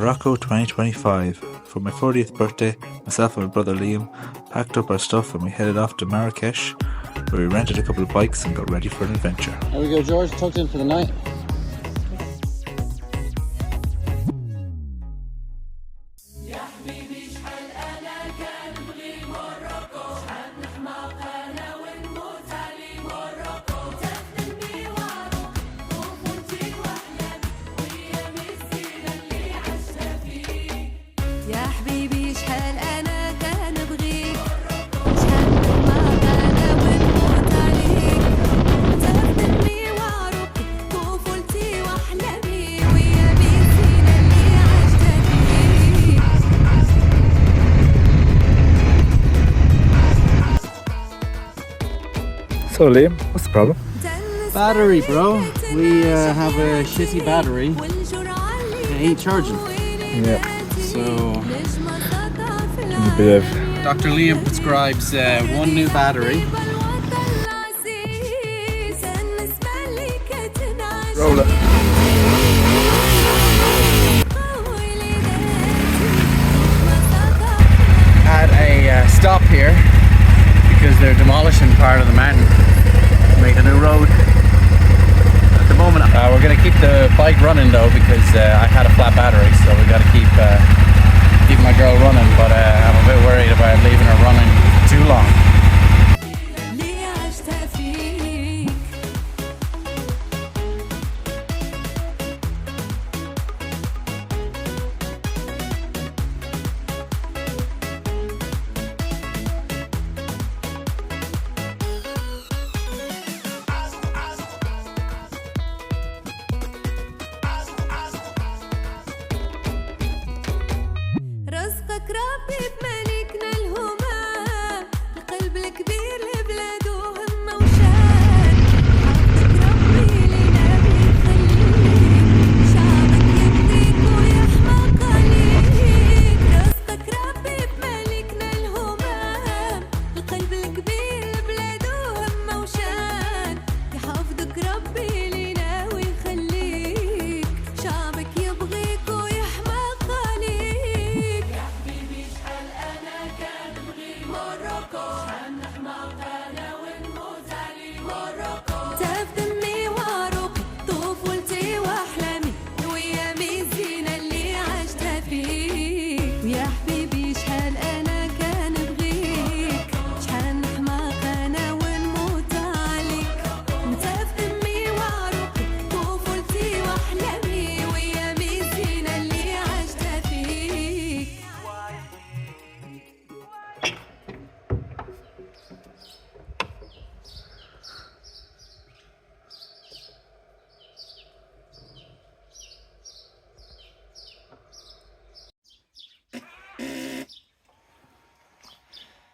Morocco 2025. For my 40th birthday, myself and my brother Liam packed up our stuff and we headed off to Marrakesh, where we rented a couple of bikes and got ready for an adventure. There we go, George, tucked in for the night. So Liam, what's the problem? Battery, bro. We have a shitty battery. It ain't charging. Yeah. So, A bit of Dr. Liam prescribes one new battery. roll it. At a stop here because they're demolishing part of the mountain to make a new road. At the moment, we're going to keep the bike running though because I had a flat battery, so we got to keep my girl running. But I'm a bit worried about leaving her running too long.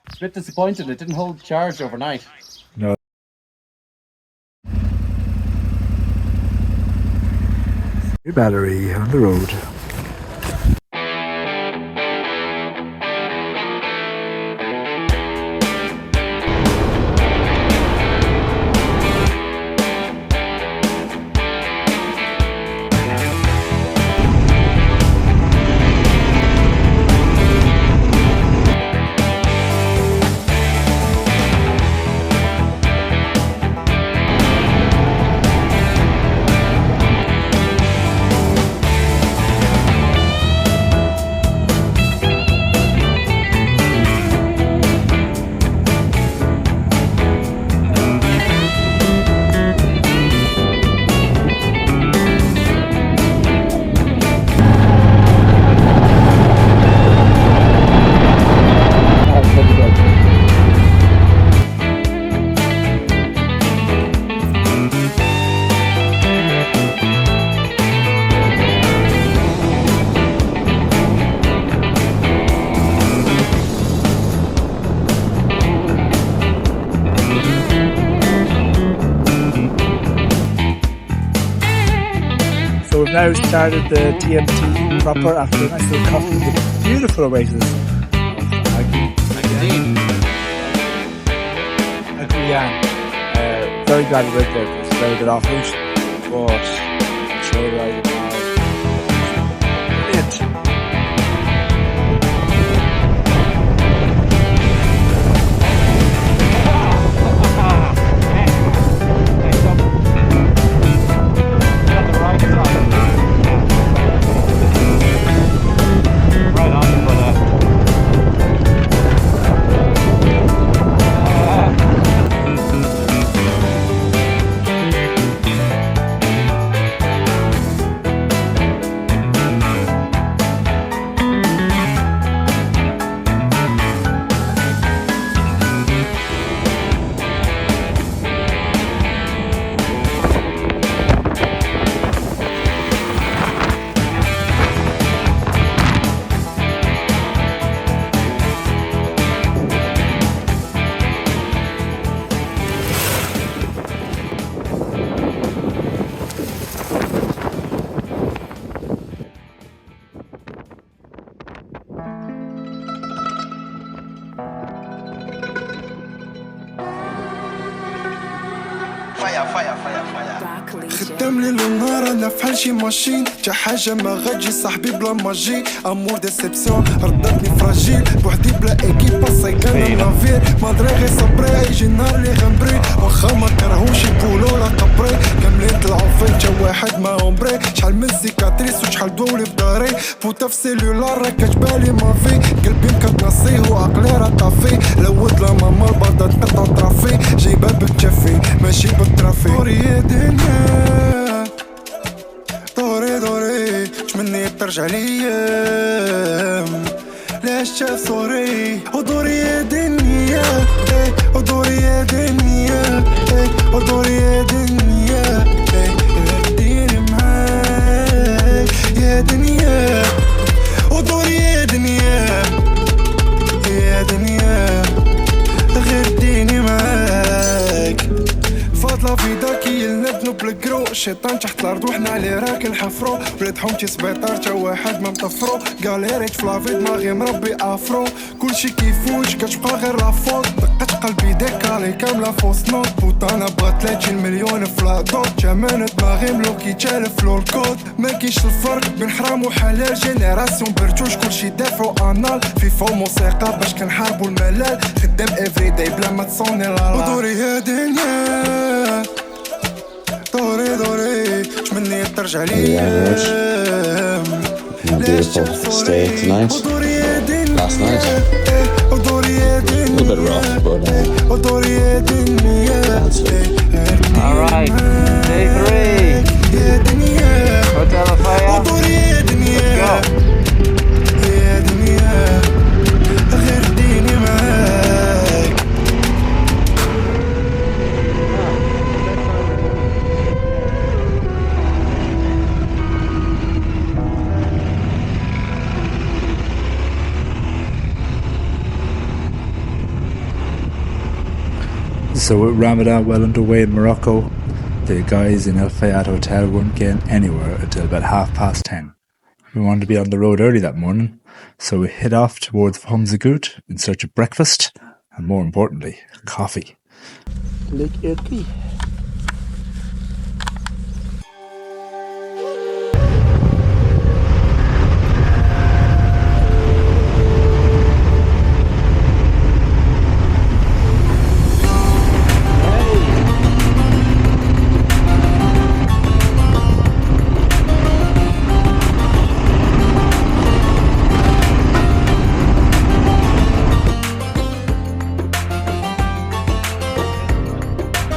A bit disappointed it didn't hold charge overnight. No. New battery on the road. So we've now started the TMT proper after a nice little coffee in the beautiful oasis of Again. Very glad we went there. It's very good off route, but trail riding now. Brilliant. كاملين للنار انا فحال شي ماشين تا حاجة ما غاتجي صاحبي بلا ماجي امور ديسيبسيون ردتني فراجيل بوحدي بلا ايكيب باصي كان نافير مادري غي صبري يجي النهار لي غنبري واخا ما كرهوش يبولو لا قبري كاملين طلعو فين تا واحد ما عمري شحال من سيكاتريس وشحال دولي بداري بوتا في سيلولار راه كتبالي مافي قلبي مكتنصيه وعقلي راه طافي لود لا ماما البردا تقطع طرافي جايبها بالتشافي ماشي بالترافي دوري يا دنيا دوري دوري تمني ترجع ليام لاش شاف صوري ودوري يا دنيا ودوري يا دنيا ودوري يا دنيا ديري معاك يا دنيا ودوري يا دنيا يا دنيا غير ديني معاك فاضلة في داكي الندنو بالكرو الشيطان تحت الارض وحنا عليه راكن حفرو ولاد حومتي سبيطار تا واحد ما مطفرو قاليريت فلافي دماغي مربي افرو كلشي كيفوش كتبقى غير لافوت دقت قلبي ديكالي كاملة فوس نوت بوطانا بغا 30 مليون فلادوت جامان دماغي ملوكي تالف لو الكود ما كيش الفرق بين حرام وحلال جينيراسيون برتوش كلشي دافعو انال فيفا موسيقى باش كنحاربو الملال خدام افري داي بلا ما تصوني لا ودوري يا دنيا دوري دوري تمني ترجع ليا Beautiful stay tonight. Last night, a little bit rough, but that's it. Alright, day 3. Hotel of Fire. Let's go. So with Ramadan well underway in Morocco, the guys in El Fayed Hotel weren't getting anywhere until about 10:30. We wanted to be on the road early that morning, so we hit off towards Hamzagout in search of breakfast and, more importantly, coffee.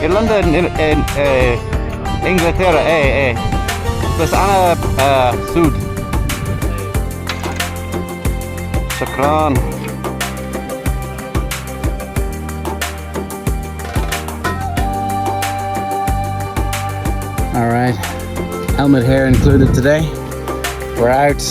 إيرلندا إنجلترا إيه بس أنا سود. شكرا. Alright, helmet hair included today. We're out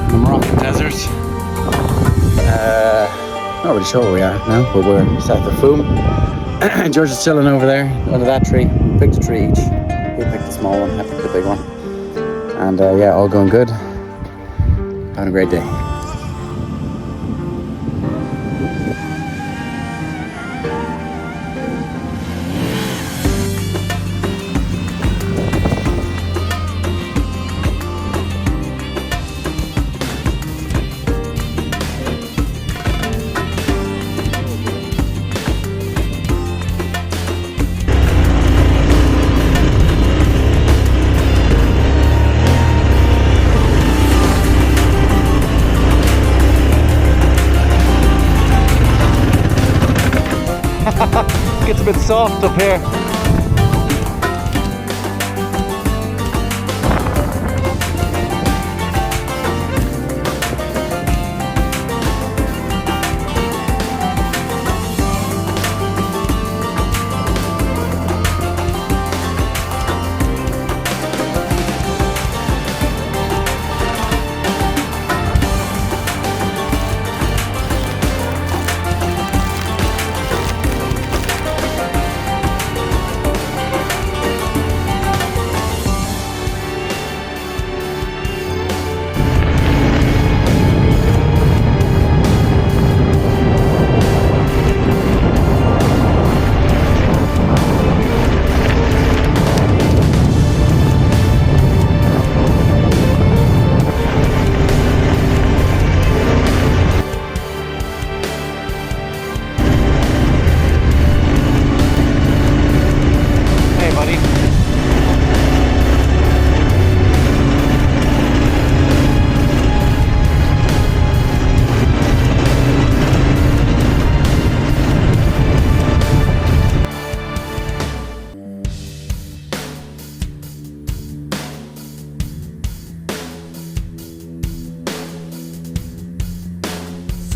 in the Moroccan desert. Not really sure where we are now, but we're south of Foum. George is chilling over there under that tree. We picked a tree each. He picked the small one, I picked the big one. And yeah, all going good. Having a great day. Gets a bit soft up here.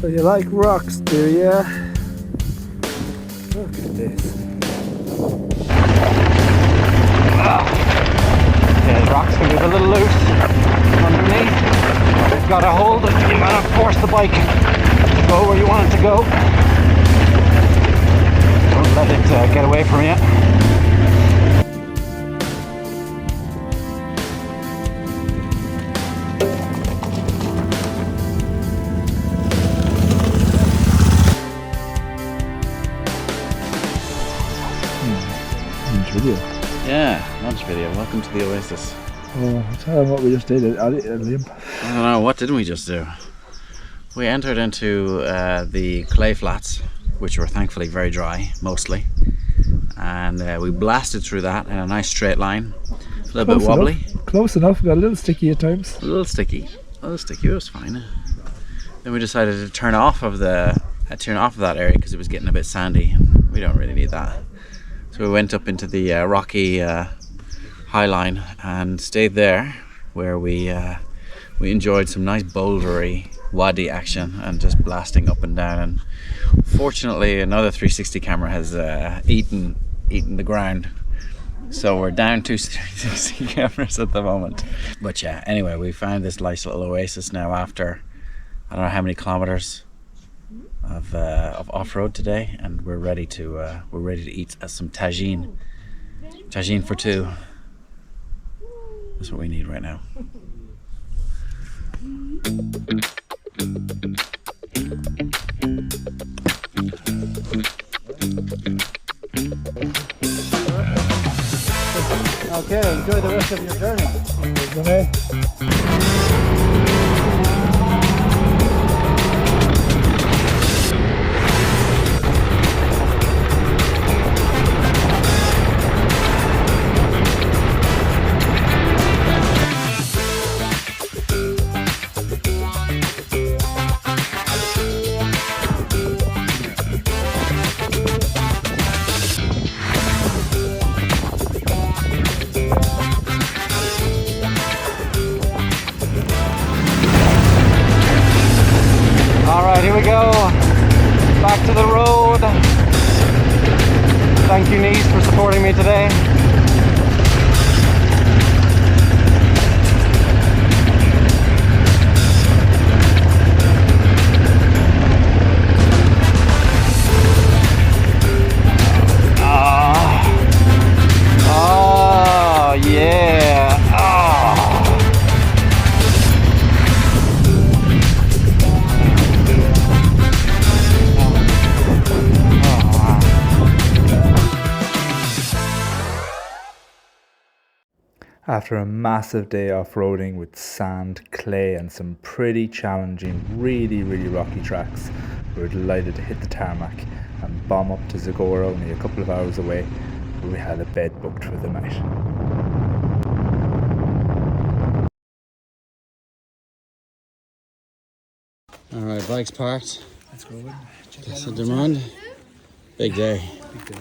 So you like rocks, do ya? Look at this. Yeah, the rocks can be a little loose underneath. You've got to hold it. You gotta force the bike to go where you want it to go. Don't let it get away from you. Video. Yeah, lunch video. Welcome to the Oasis. Oh, tell them what we just did, Liam. I don't know, what didn't we just do? We entered into the clay flats, which were thankfully very dry, mostly. And we blasted through that in a nice straight line. A little bit wobbly. Close enough, got a little sticky at times. A little sticky, it was fine. Then we decided to turn off of that area because it was getting a bit sandy. We don't really need that. So we went up into the rocky high line and stayed there, where we enjoyed some nice bouldery wadi action and just blasting up and down. And fortunately, another 360 camera has eaten the ground, so we're down 2 360 cameras at the moment. But yeah, anyway, we found this nice little oasis now after I don't know how many kilometers of off-road today, and we're ready to eat some tagine for two. That's what we need right now. Okay, enjoy the rest of your journey. Okay. Alright, here we go. Back to the road. Thank you, niece, for supporting me today. Oh, yeah. After a massive day off-roading with sand, clay and some pretty challenging, really rocky tracks, we were delighted to hit the tarmac and bomb up to Zagora, only a couple of hours away, where we had a bed booked for the night. Alright, bike's parked. Let's go in. Casa de Monde. Big day. Big day.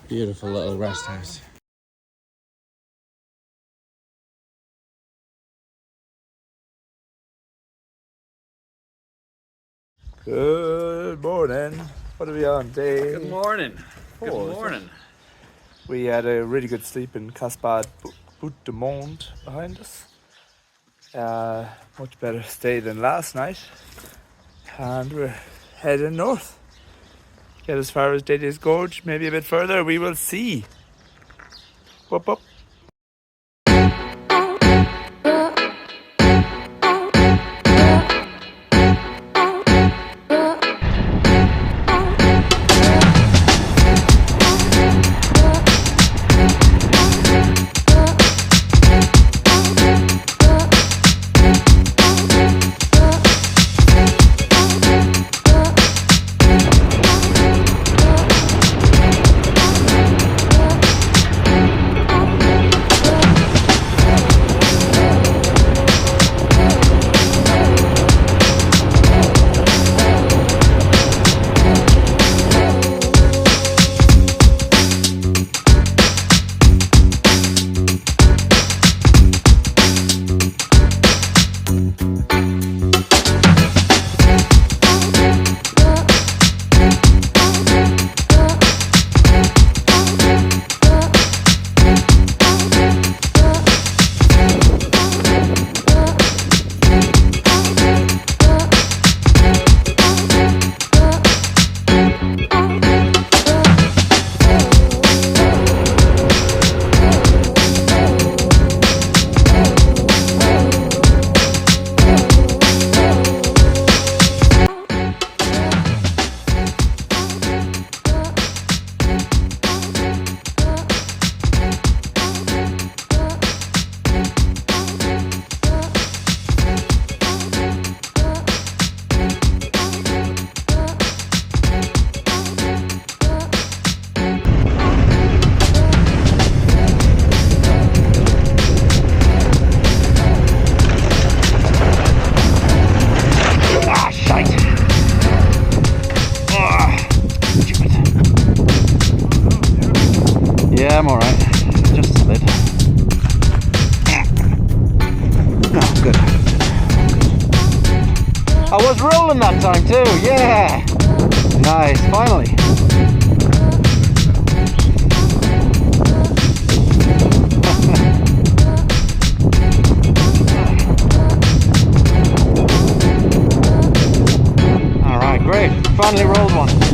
Beautiful little rest house. Good morning. What are we on? Day Good morning. four, Good morning. We had a really good sleep in Casbah Bout de Monde behind us. Much better stay than last night. And we're heading north. Get as far as Daisy's Gorge, maybe a bit further, we will see. Whoop whoop. moving that time too, yeah! Nice, finally. Alright, great. Finally rolled one.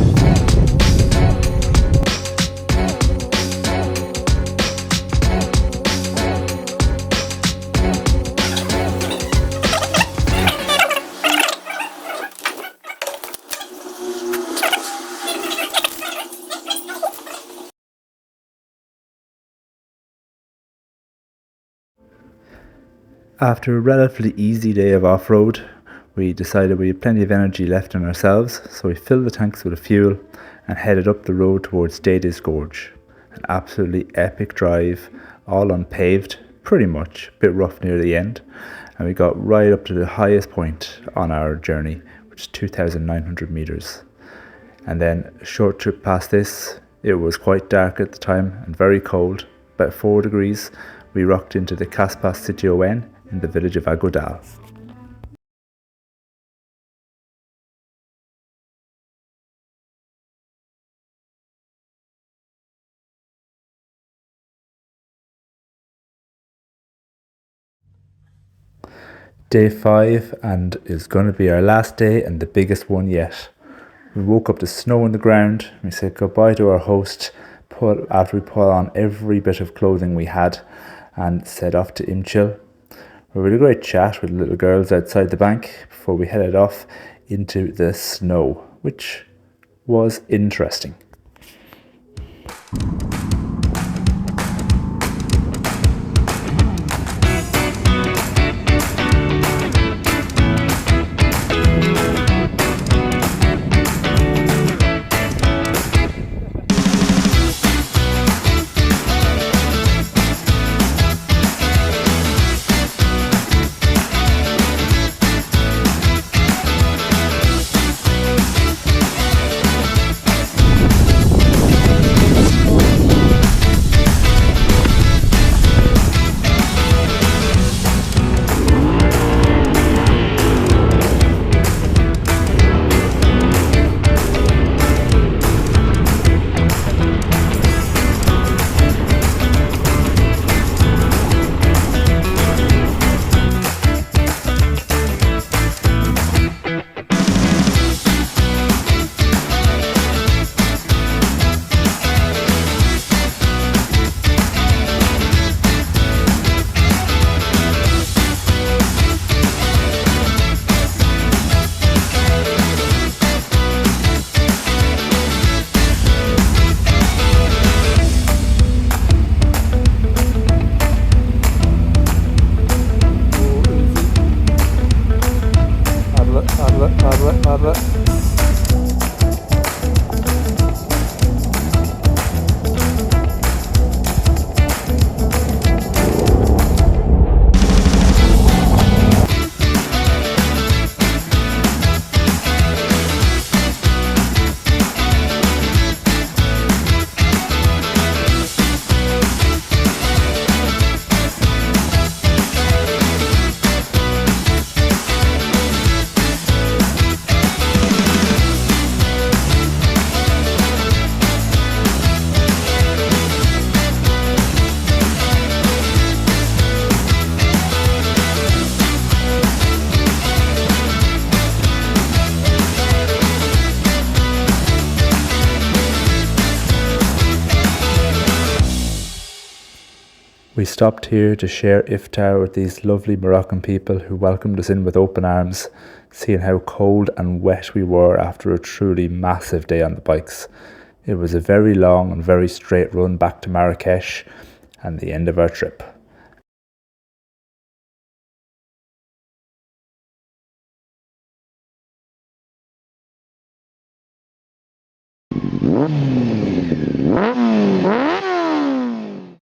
After a relatively easy day of off-road, we decided we had plenty of energy left in ourselves, so we filled the tanks with fuel and headed up the road towards Dada's Gorge. An absolutely epic drive, all unpaved, pretty much, a bit rough near the end, and we got right up to the highest point on our journey, which is 2,900 meters. And then a short trip past this, it was quite dark at the time and very cold, about 4 degrees. We rocked into the Caspas City-Owen in the village of Agodal. Day 5, and is going to be our last day and the biggest one yet. We woke up to snow on the ground. We said goodbye to our host after we put on every bit of clothing we had and set off to Imchil. We had a great chat with little girls outside the bank before we headed off into the snow, which was interesting. We stopped here to share iftar with these lovely Moroccan people who welcomed us in with open arms, seeing how cold and wet we were after a truly massive day on the bikes. It was a very long and very straight run back to Marrakesh and the end of our trip.